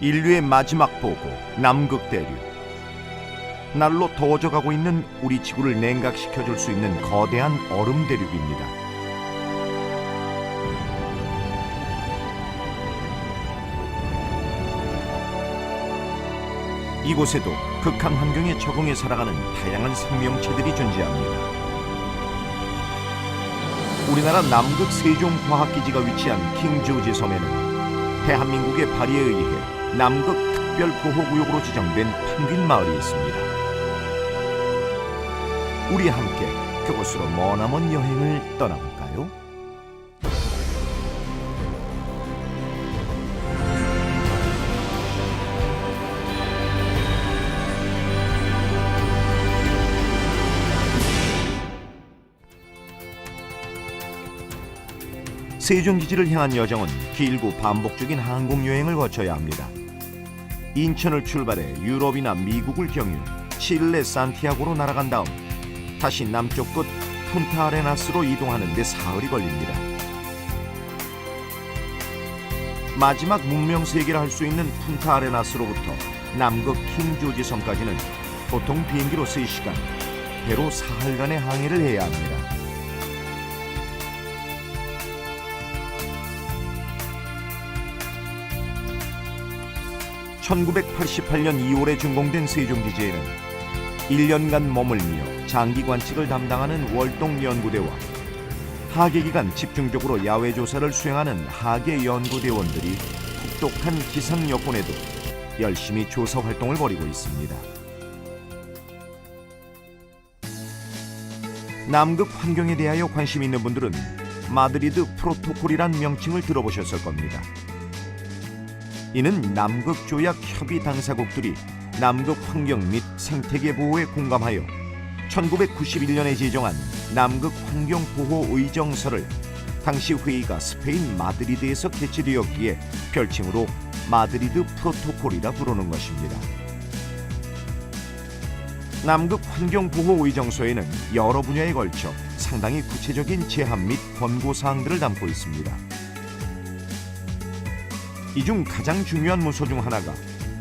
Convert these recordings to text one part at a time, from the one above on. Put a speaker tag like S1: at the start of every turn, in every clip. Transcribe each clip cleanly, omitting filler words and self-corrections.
S1: 인류의 마지막 보고 남극 대륙. 날로 더워져가고 있는 우리 지구를 냉각시켜줄 수 있는 거대한 얼음 대륙입니다. 이곳에도 극한 환경에 적응해 살아가는 다양한 생명체들이 존재합니다. 우리나라 남극 세종과학기지가 위치한 킹조지 섬에는 대한민국의 발의에 의해 남극 특별보호구역으로 지정된 펭귄 마을이 있습니다. 우리 함께 그곳으로 머나먼 여행을 떠나볼까요? 세종기지를 향한 여정은 길고 반복적인 항공여행을 거쳐야 합니다. 인천을 출발해 유럽이나 미국을 경유 칠레 산티아고로 날아간 다음 다시 남쪽 끝 푼타아레나스로 이동하는 데 사흘이 걸립니다. 마지막 문명세계라 할 수 있는 푼타아레나스로부터 남극 킹조지 섬까지는 보통 비행기로 3시간, 배로 사흘간의 항해를 해야 합니다. (1988년 2월에 준공된 세종기지에는 1년간 머물며 장기 관측을 담당하는 월동연구대와 하계기간 집중적으로 야외조사를 수행하는 하계연구대원들이 혹독한 기상 여건에도 열심히 조사 활동을 벌이고 있습니다. 남극 환경에 대하여 관심 있는 분들은 마드리드 프로토콜이란 명칭을 들어보셨을 겁니다. 이는 남극 조약 협의 당사국들이 남극 환경 및 생태계 보호에 공감하여 1991년에 제정한 남극 환경 보호 의정서를 당시 회의가 스페인 마드리드에서 개최되었기에 별칭으로 마드리드 프로토콜이라 부르는 것입니다. 남극 환경 보호 의정서에는 여러 분야에 걸쳐 상당히 구체적인 제한 및 권고 사항들을 담고 있습니다. 이 중 가장 중요한 문서 중 하나가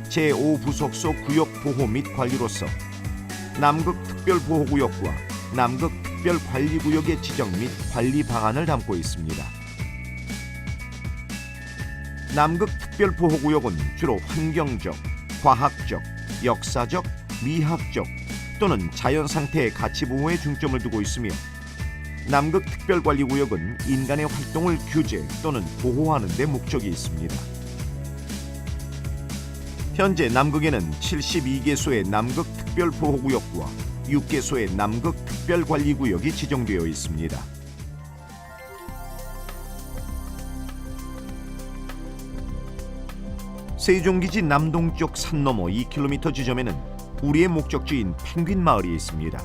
S1: 제5부속소 구역 보호 및 관리로서 남극 특별보호구역과 남극 특별관리구역의 지정 및 관리 방안을 담고 있습니다. 남극 특별보호구역은 주로 환경적, 과학적, 역사적, 미학적 또는 자연상태의 가치보호에 중점을 두고 있으며 남극 특별관리구역은 인간의 활동을 규제 또는 보호하는 데 목적이 있습니다. 현재 남극에는 72개소의 남극 특별보호구역과 6개소의 남극 특별관리구역이 지정되어 있습니다. 세종기지 남동쪽 산 너머 2km 지점에는 우리의 목적지인 펭귄 마을이 있습니다.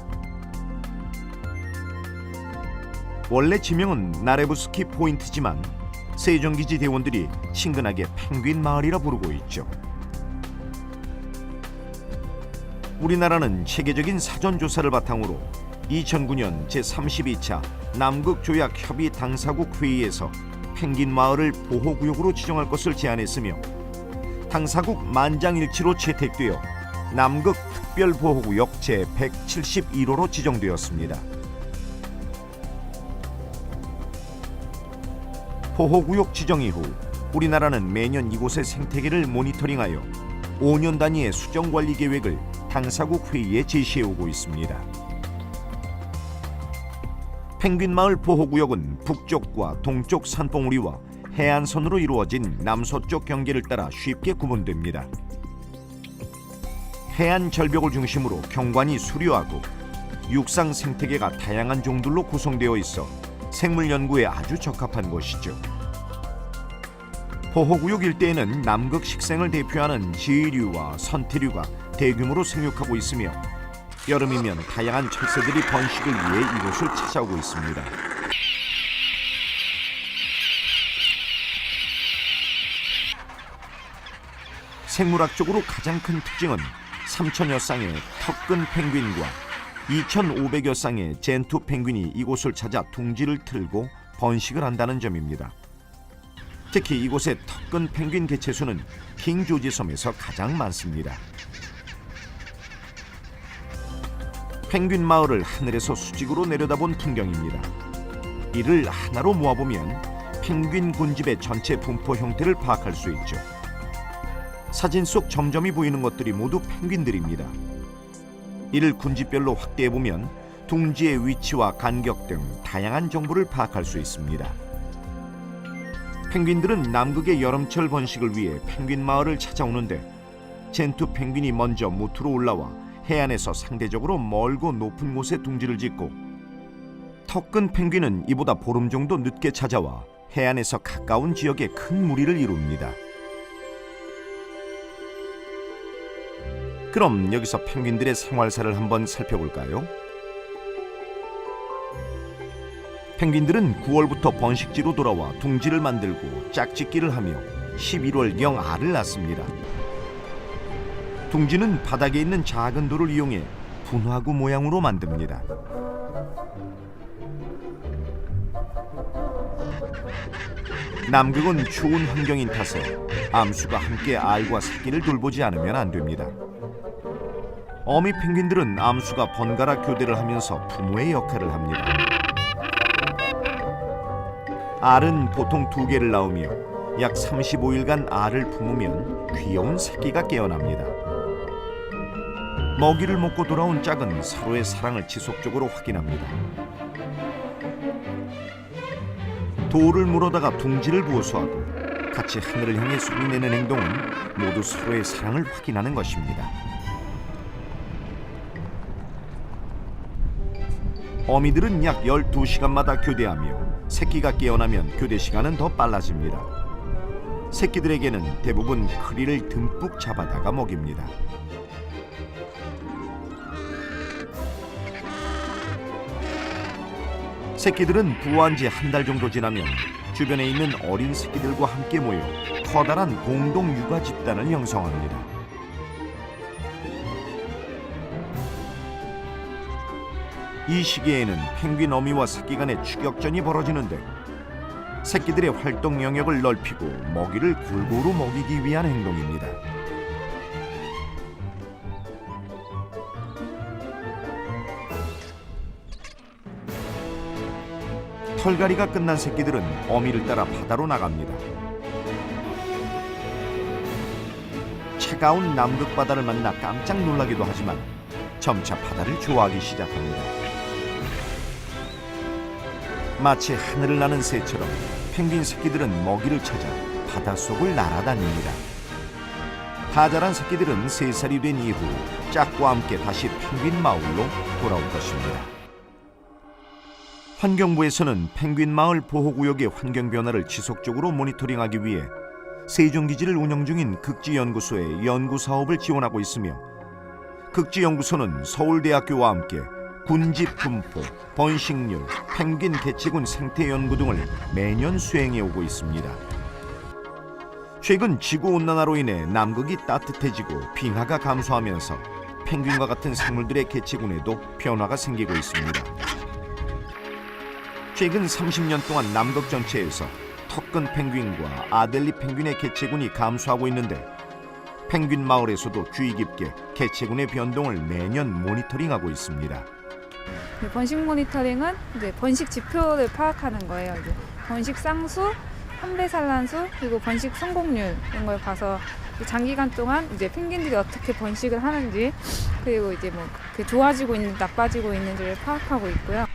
S1: 원래 지명은 나레부스키 포인트지만 세종기지 대원들이 친근하게 펭귄 마을이라 부르고 있죠. 우리나라는 체계적인 사전조사를 바탕으로 2009년 제32차 남극조약협의 당사국 회의에서 펭귄 마을을 보호구역으로 지정할 것을 제안했으며 당사국 만장일치로 채택되어 남극 특별보호구역 제171호로 지정되었습니다. 보호구역 지정 이후 우리나라는 매년 이곳의 생태계를 모니터링하여 5년 단위의 수정관리 계획을 당사국 회의에 제시해오고 있습니다. 펭귄마을 보호구역은 북쪽과 동쪽 산봉우리와 해안선으로 이루어진 남서쪽 경계를 따라 쉽게 구분됩니다. 해안 절벽을 중심으로 경관이 수려하고 육상 생태계가 다양한 종들로 구성되어 있어 생물 연구에 아주 적합한 곳이죠. 보호구역 일대에는 남극 식생을 대표하는 지류와 선태류가 대규모로 생육하고 있으며 여름이면 다양한 철새들이 번식을 위해 이곳을 찾아오고 있습니다. 생물학적으로 가장 큰 특징은 3,000여 쌍의 턱근 펭귄과 2,500여 쌍의 젠투 펭귄이 이곳을 찾아 둥지를 틀고 번식을 한다는 점입니다. 특히 이곳의 턱근 펭귄 개체수는 킹 조지 섬에서 가장 많습니다. 펭귄 마을을 하늘에서 수직으로 내려다본 풍경입니다. 이를 하나로 모아보면 펭귄 군집의 전체 분포 형태를 파악할 수 있죠. 사진 속 점점이 보이는 것들이 모두 펭귄들입니다. 이를 군집별로 확대해보면 둥지의 위치와 간격 등 다양한 정보를 파악할 수 있습니다. 펭귄들은 남극의 여름철 번식을 위해 펭귄 마을을 찾아오는데 젠투 펭귄이 먼저 무트로 올라와 해안에서 상대적으로 멀고 높은 곳에 둥지를 짓고 턱근 펭귄은 이보다 보름 정도 늦게 찾아와 해안에서 가까운 지역에 큰 무리를 이룹니다. 그럼 여기서 펭귄들의 생활사를 한번 살펴볼까요? 펭귄들은 9월부터 번식지로 돌아와 둥지를 만들고 짝짓기를 하며 11월경 알을 낳습니다. 둥지는 바닥에 있는 작은 돌을 이용해 분화구 모양으로 만듭니다. 남극은 추운 환경인 탓에 암수가 함께 알과 새끼를 돌보지 않으면 안 됩니다. 어미 펭귄들은 암수가 번갈아 교대를 하면서 부모의 역할을 합니다. 알은 보통 2개를 낳으며 약 35일간 알을 품으면 귀여운 새끼가 깨어납니다. 먹이를 먹고 돌아온 짝은 서로의 사랑을 지속적으로 확인합니다. 돌을 물어다가 둥지를 보수하고 같이 하늘을 향해 소리내는 행동은 모두 서로의 사랑을 확인하는 것입니다. 어미들은 약 12시간마다 교대하며 새끼가 깨어나면 교대 시간은 더 빨라집니다. 새끼들에게는 대부분 크리를 듬뿍 잡아다가 먹입니다. 새끼들은 부화한 지 한 달 정도 지나면 주변에 있는 어린 새끼들과 함께 모여 커다란 공동 육아 집단을 형성합니다. 이 시기에는 펭귄 어미와 새끼 간의 추격전이 벌어지는데 새끼들의 활동 영역을 넓히고 먹이를 골고루 먹이기 위한 행동입니다. 털갈이가 끝난 새끼들은 어미를 따라 바다로 나갑니다. 차가운 남극 바다를 만나 깜짝 놀라기도 하지만 점차 바다를 좋아하기 시작합니다. 마치 하늘을 나는 새처럼 펭귄 새끼들은 먹이를 찾아 바닷속을 날아다닙니다. 다 자란 새끼들은 3살이 된 이후 짝과 함께 다시 펭귄 마을로 돌아올 것입니다. 환경부에서는 펭귄 마을 보호구역의 환경 변화를 지속적으로 모니터링하기 위해 세종기지를 운영 중인 극지연구소의 연구 사업을 지원하고 있으며 극지연구소는 서울대학교와 함께 군집 분포, 번식률, 펭귄 개체군 생태 연구 등을 매년 수행해 오고 있습니다. 최근 지구온난화로 인해 남극이 따뜻해지고 빙하가 감소하면서 펭귄과 같은 생물들의 개체군에도 변화가 생기고 있습니다. 최근 30년 동안 남극 전체에서 턱근 펭귄과 아델리 펭귄의 개체군이 감소하고 있는데 펭귄 마을에서도 주의 깊게 개체군의 변동을 매년 모니터링하고 있습니다.
S2: 번식 모니터링은 이제 번식 지표를 파악하는 거예요. 이제 번식 쌍수, 한배 산란수, 그리고 번식 성공률 이런 걸 봐서 장기간 동안 이제 펭귄들이 어떻게 번식을 하는지 그리고 이제 뭐 좋아지고 있는지 나빠지고 있는지를 파악하고 있고요.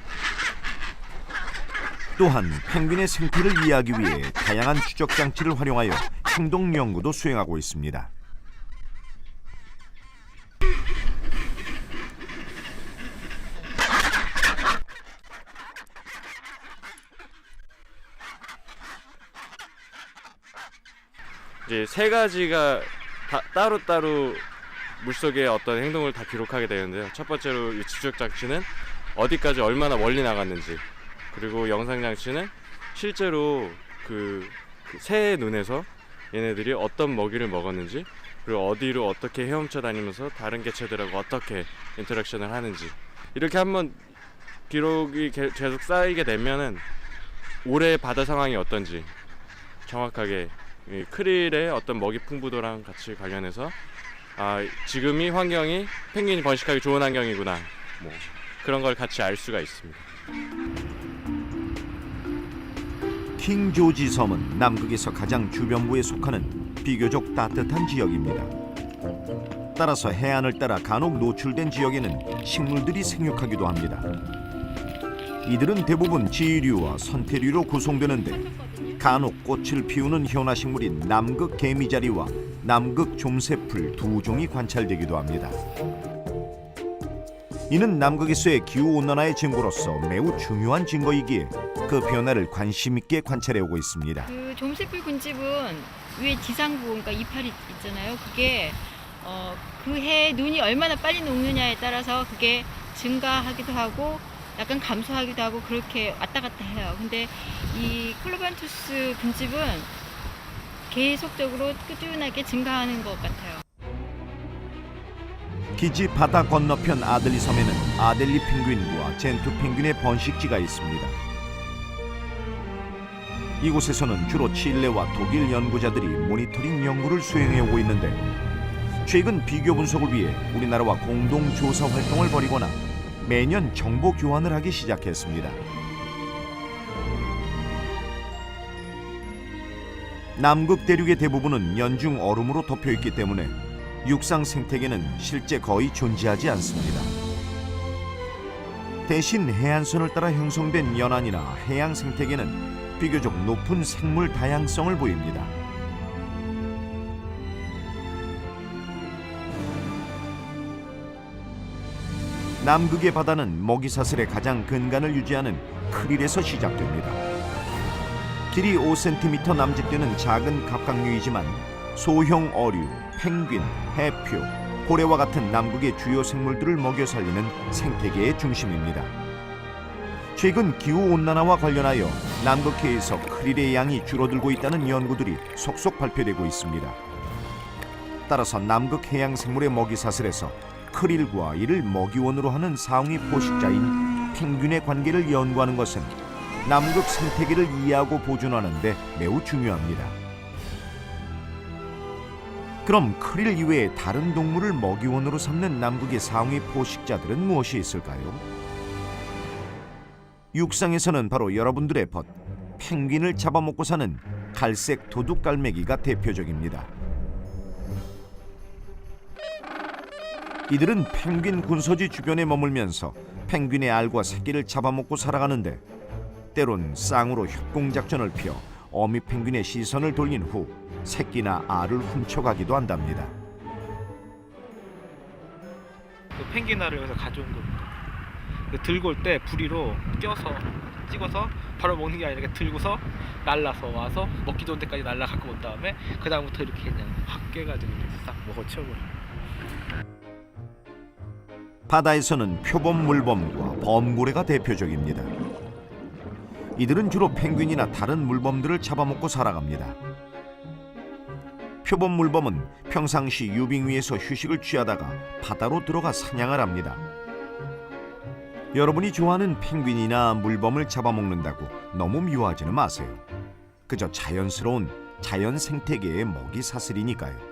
S1: 또한 펭귄의 생태를 이해하기 위해 다양한 추적 장치를 활용하여 행동 연구도 수행하고 있습니다.
S3: 이제 3가지가 따로따로 물속의 어떤 행동을 다 기록하게 되는데요. 첫 번째로 이 추적 장치는 어디까지 얼마나 멀리 나갔는지, 그리고 영상 장치는 실제로 새의 눈에서 얘네들이 어떤 먹이를 먹었는지, 그리고 어디로 어떻게 헤엄쳐 다니면서 다른 개체들하고 어떻게 인터랙션을 하는지, 이렇게 한번 기록이 계속 쌓이게 되면은 올해 바다 상황이 어떤지, 정확하게 이 크릴의 어떤 먹이 풍부도랑 같이 관련해서 지금 이 환경이 펭귄이 번식하기 좋은 환경이구나, 뭐 그런 걸 같이 알 수가 있습니다.
S1: 킹 조지 섬은 남극에서 가장 주변부에 속하는 비교적 따뜻한 지역입니다. 따라서 해안을 따라 간혹 노출된 지역에는 식물들이 생육하기도 합니다. 이들은 대부분 지류와 선태류로 구성되는데 간혹 꽃을 피우는 현화식물인 남극 개미자리와 남극 좀새풀 두 종이 관찰되기도 합니다. 이는 남극에서의 기후온난화의 증거로서 매우 중요한 증거이기에 그 변화를 관심 있게 관찰해오고 있습니다.
S4: 그 좀새풀 군집은 위에 지상부, 그러니까 이파리 있잖아요. 그게 그 해 눈이 얼마나 빨리 녹느냐에 따라서 그게 증가하기도 하고 약간 감소하기도 하고 그렇게 왔다 갔다 해요. 근데 이 클로반투스 군집은 계속적으로 꾸준하게 증가하는 것 같아요.
S1: 기지 바다 건너편 아들리 섬에는 아델리 펭귄과 젠투 펭귄의 번식지가 있습니다. 이곳에서는 주로 칠레와 독일 연구자들이 모니터링 연구를 수행해 오고 있는데 최근 비교 분석을 위해 우리나라와 공동 조사 활동을 벌이거나 매년 정보 교환을 하기 시작했습니다. 남극 대륙의 대부분은 연중 얼음으로 덮여 있기 때문에 육상 생태계는 실제 거의 존재하지 않습니다. 대신 해안선을 따라 형성된 연안이나 해양 생태계는 비교적 높은 생물 다양성을 보입니다. 남극의 바다는 먹이사슬의 가장 근간을 유지하는 크릴에서 시작됩니다. 길이 5cm 남짓되는 작은 갑각류이지만 소형 어류, 펭귄, 해표, 고래와 같은 남극의 주요 생물들을 먹여 살리는 생태계의 중심입니다. 최근 기후온난화와 관련하여 남극해에서 크릴의 양이 줄어들고 있다는 연구들이 속속 발표되고 있습니다. 따라서 남극 해양 생물의 먹이사슬에서 크릴과 이를 먹이원으로 하는 상위 포식자인 펭귄의 관계를 연구하는 것은 남극 생태계를 이해하고 보존하는 데 매우 중요합니다. 그럼 크릴 이외에 다른 동물을 먹이원으로 삼는 남극의 상위 포식자들은 무엇이 있을까요? 육상에서는 바로 여러분들의 벗, 펭귄을 잡아먹고 사는 갈색 도둑갈매기가 대표적입니다. 이들은 펭귄 군소지 주변에 머물면서 펭귄의 알과 새끼를 잡아먹고 살아가는데 때론 쌍으로 협공작전을 펴 어미 펭귄의 시선을 돌린 후 새끼나 알을 훔쳐가기도 한답니다.
S5: 그 펭귄 알을 여기서 가져온 겁니다. 들고 올 때 부리로 껴서 찍어서 바로 먹는 게 아니라 이렇게 들고서 날라서 와서 먹기 좋은 데까지 날라 갖고 온 다음에 그 다음부터 이렇게 그냥 확 깨가지고 이렇게 싹 먹어 치워버려요.
S1: 바다에서는 표범 물범과 범고래가 대표적입니다. 이들은 주로 펭귄이나 다른 물범들을 잡아먹고 살아갑니다. 표범 물범은 평상시 유빙 위에서 휴식을 취하다가 바다로 들어가 사냥을 합니다. 여러분이 좋아하는 펭귄이나 물범을 잡아먹는다고 너무 미워하지는 마세요. 그저 자연스러운 자연 생태계의 먹이 사슬이니까요.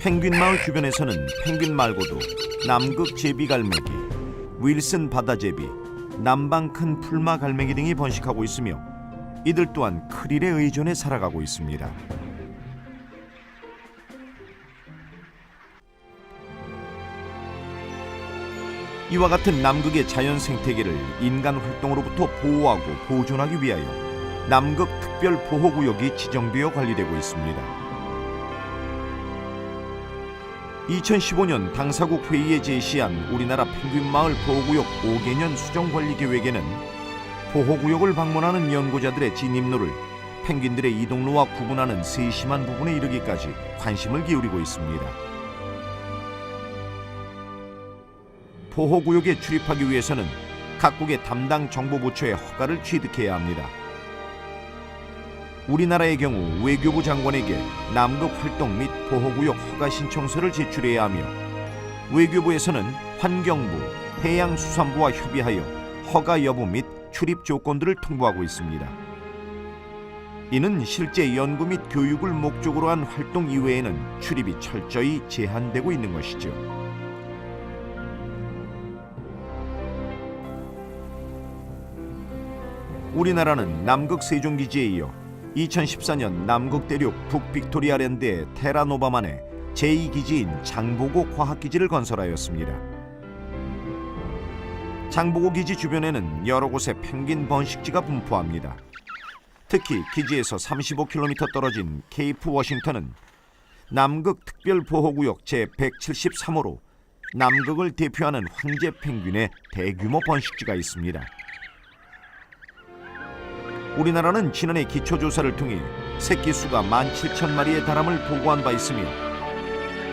S1: 펭귄 마을 주변에서는 펭귄 말고도 남극 제비갈매기, 윌슨 바다제비, 남방 큰 풀마 갈매기 등이 번식하고 있으며 이들 또한 크릴에 의존해 살아가고 있습니다. 이와 같은 남극의 자연 생태계를 인간 활동으로부터 보호하고 보존하기 위하여 남극 특별 보호구역이 지정되어 관리되고 있습니다. 2015년 당사국 회의에 제시한 우리나라 펭귄마을 보호구역 5개년 수정관리 계획에는 보호구역을 방문하는 연구자들의 진입로를 펭귄들의 이동로와 구분하는 세심한 부분에 이르기까지 관심을 기울이고 있습니다. 보호구역에 출입하기 위해서는 각국의 담당 정보부처의 허가를 취득해야 합니다. 우리나라의 경우 외교부 장관에게 남극 활동 및 보호구역 허가 신청서를 제출해야 하며 외교부에서는 환경부, 해양수산부와 협의하여 허가 여부 및 출입 조건들을 통보하고 있습니다. 이는 실제 연구 및 교육을 목적으로 한 활동 이외에는 출입이 철저히 제한되고 있는 것이죠. 우리나라는 남극 세종기지에 이어 2014년 남극 대륙 북빅토리아랜드의 테라노바만의 제2기지인 장보고 과학기지를 건설하였습니다. 장보고 기지 주변에는 여러 곳의 펭귄 번식지가 분포합니다. 특히 기지에서 35km 떨어진 케이프 워싱턴은 남극 특별보호구역 제173호로 남극을 대표하는 황제 펭귄의 대규모 번식지가 있습니다. 우리나라는 지난해 기초조사를 통해 새끼 수가 17,000마리에 달함을 보고한 바 있으며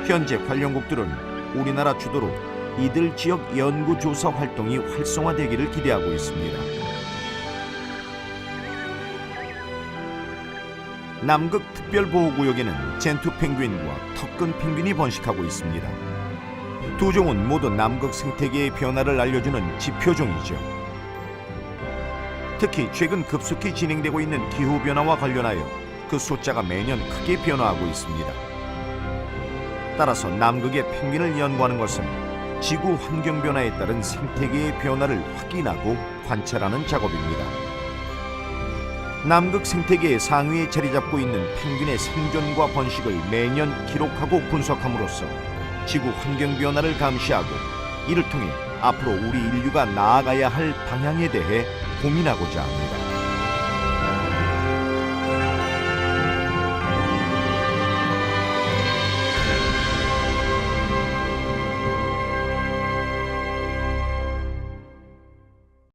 S1: 현재 관련국들은 우리나라 주도로 이들 지역 연구조사 활동이 활성화되기를 기대하고 있습니다. 남극 특별보호구역에는 젠투 펭귄과 턱근 펭귄이 번식하고 있습니다. 두 종은 모두 남극 생태계의 변화를 알려주는 지표종이죠. 특히 최근 급속히 진행되고 있는 기후변화와 관련하여 그 숫자가 매년 크게 변화하고 있습니다. 따라서 남극의 펭귄을 연구하는 것은 지구 환경 변화에 따른 생태계의 변화를 확인하고 관찰하는 작업입니다. 남극 생태계의 상위에 자리 잡고 있는 펭귄의 생존과 번식을 매년 기록하고 분석함으로써 지구 환경 변화를 감시하고 이를 통해 앞으로 우리 인류가 나아가야 할 방향에 대해 고민하고자 합니다.